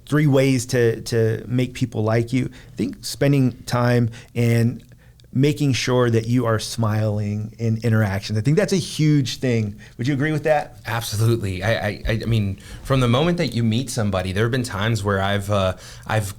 3 ways to make people like you. I think spending time and making sure that you are smiling in interactions. I think that's a huge thing. Would you agree with that? Absolutely. I mean, from the moment that you meet somebody, there have been times where I've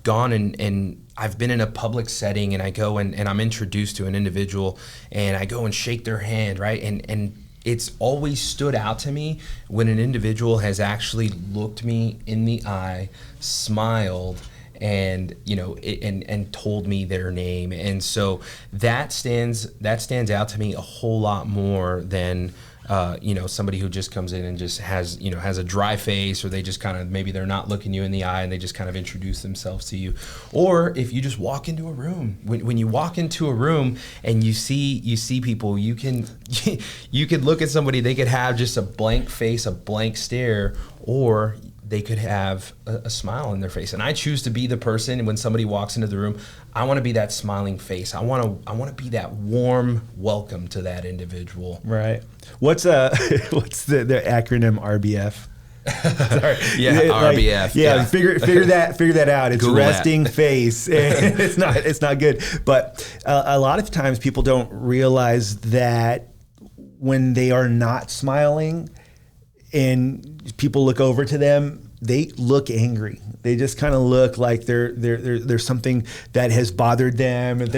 gone and I've been in a public setting, and I go and I'm introduced to an individual, and I go and shake their hand, right? And it's always stood out to me when an individual has actually looked me in the eye, smiled, and and told me their name. And so that stands out to me a whole lot more than somebody who just comes in and just has a dry face, or they just kind of, maybe they're not looking you in the eye and they just kind of introduce themselves to you. Or if you just walk into a room, when you walk into a room and you see people, you can look at somebody, they could have just a blank face, a blank stare, or they could have a smile on their face. And I choose to be the person, when somebody walks into the room, I want to be that smiling face. I want to be that warm welcome to that individual. Right. What's the acronym RBF? Sorry. Yeah, RBF. Yeah. Figure that out. It's Google resting face. It's not good. But a lot of times people don't realize that when they are not smiling and people look over to them, they look angry. They just kind of look like there's something that has bothered them. And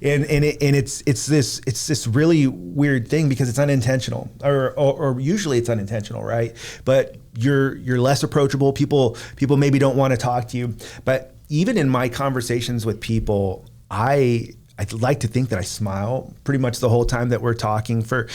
it's this really weird thing, because it's unintentional, or usually it's unintentional, right? But you're less approachable. People maybe don't want to talk to you. But even in my conversations with people, I'd like to think that I smile pretty much the whole time that we're talking for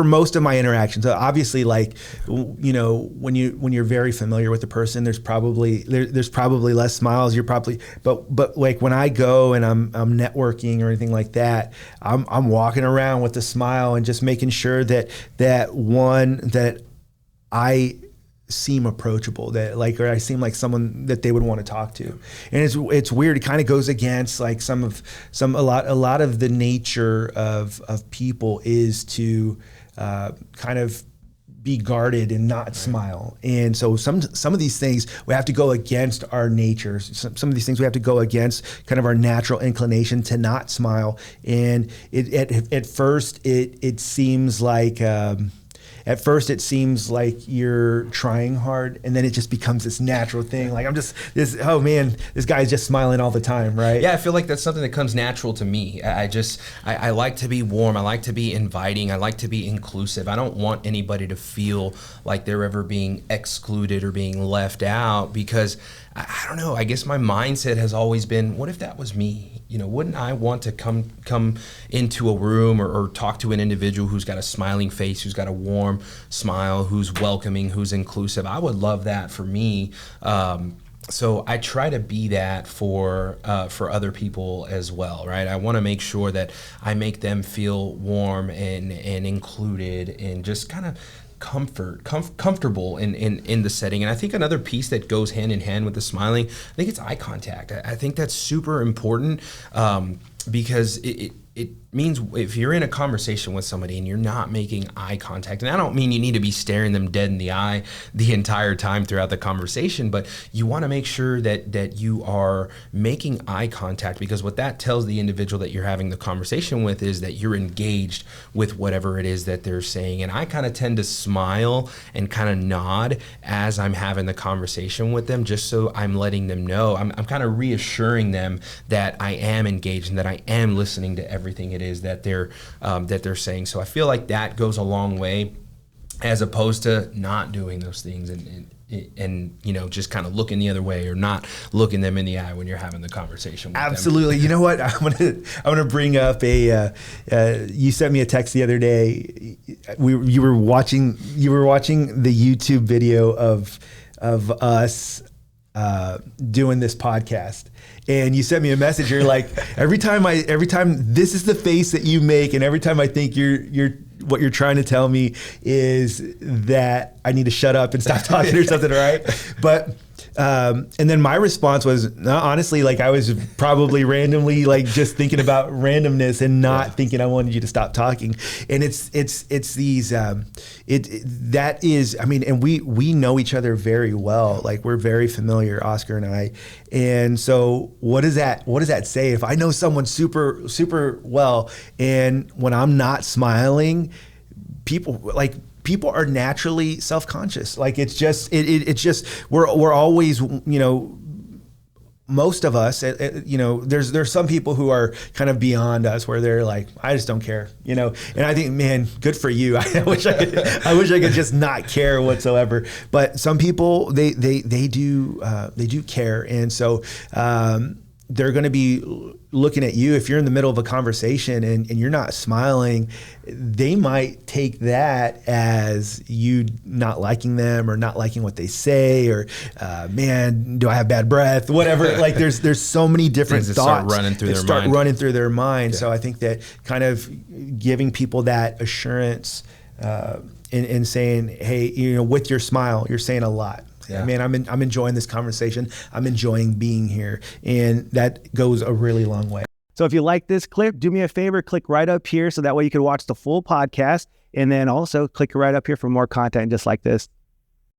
most of my interactions. Obviously, like, when you're very familiar with the person, there's probably less smiles. But like when I go and I'm networking or anything like that, I'm walking around with a smile and just making sure that I seem approachable, or I seem like someone that they would want to talk to. And it's weird. It kind of goes against like a lot of the nature of people is to kind of be guarded and not smile. And so some of these things we have to go against our nature. Some of these things we have to go against kind of our natural inclination to not smile. And at first it seems like you're trying hard, and then it just becomes this natural thing. Like, this guy's just smiling all the time, right? Yeah, I feel like that's something that comes natural to me. I like to be warm. I like to be inviting. I like to be inclusive. I don't want anybody to feel like they're ever being excluded or being left out, because I don't know, I guess my mindset has always been, what if that was me? Wouldn't I want to come into a room or talk to an individual who's got a smiling face, who's got a warm smile, who's welcoming, who's inclusive? I would love that for me. So I try to be that for other people as well, right? I want to make sure that I make them feel warm and included, and just kind of comfortable in the setting. And I think another piece that goes hand in hand with the smiling, I think it's eye contact. I think that's super important, because it means if you're in a conversation with somebody and you're not making eye contact, and I don't mean you need to be staring them dead in the eye the entire time throughout the conversation, but you want to make sure that you are making eye contact, because what that tells the individual that you're having the conversation with is that you're engaged with whatever it is that they're saying. And I kind of tend to smile and kind of nod as I'm having the conversation with them, just so I'm letting them know, I'm kind of reassuring them that I am engaged and that I am listening to everything it is that they're saying. So I feel like that goes a long way, as opposed to not doing those things and just kind of looking the other way, or not looking them in the eye when you're having the conversation with Absolutely. Them. You know what? I want to bring up you sent me a text the other day. You were watching the YouTube video of us doing this podcast. And you sent me a message. You're like, every time this is the face that you make, and every time I think what you're trying to tell me is that I need to shut up and stop talking or something, right? But And then my response was, no, honestly, like I was probably randomly like just thinking about randomness and not thinking I wanted you to stop talking. And it's these, that is, I mean, and we know each other very well. Like we're very familiar, Oscar and I. And so what does that say? If I know someone super, super well, and when I'm not smiling, people are naturally self-conscious. Like it's just we're always, most of us, there's some people who are kind of beyond us where they're like, I just don't care, and I think, man, good for you. I wish I could just not care whatsoever. But some people, they do care. And so, they're going to be looking at you. If you're in the middle of a conversation and you're not smiling, they might take that as you not liking them or not liking what they say, or man, do I have bad breath? Whatever. Like there's so many different thoughts start running through their mind. Yeah. So I think that kind of giving people that assurance in saying, hey, with your smile, you're saying a lot. Yeah. Man, I'm enjoying this conversation. I'm enjoying being here. And that goes a really long way. So if you like this clip, do me a favor, click right up here so that way you can watch the full podcast. And then also click right up here for more content just like this.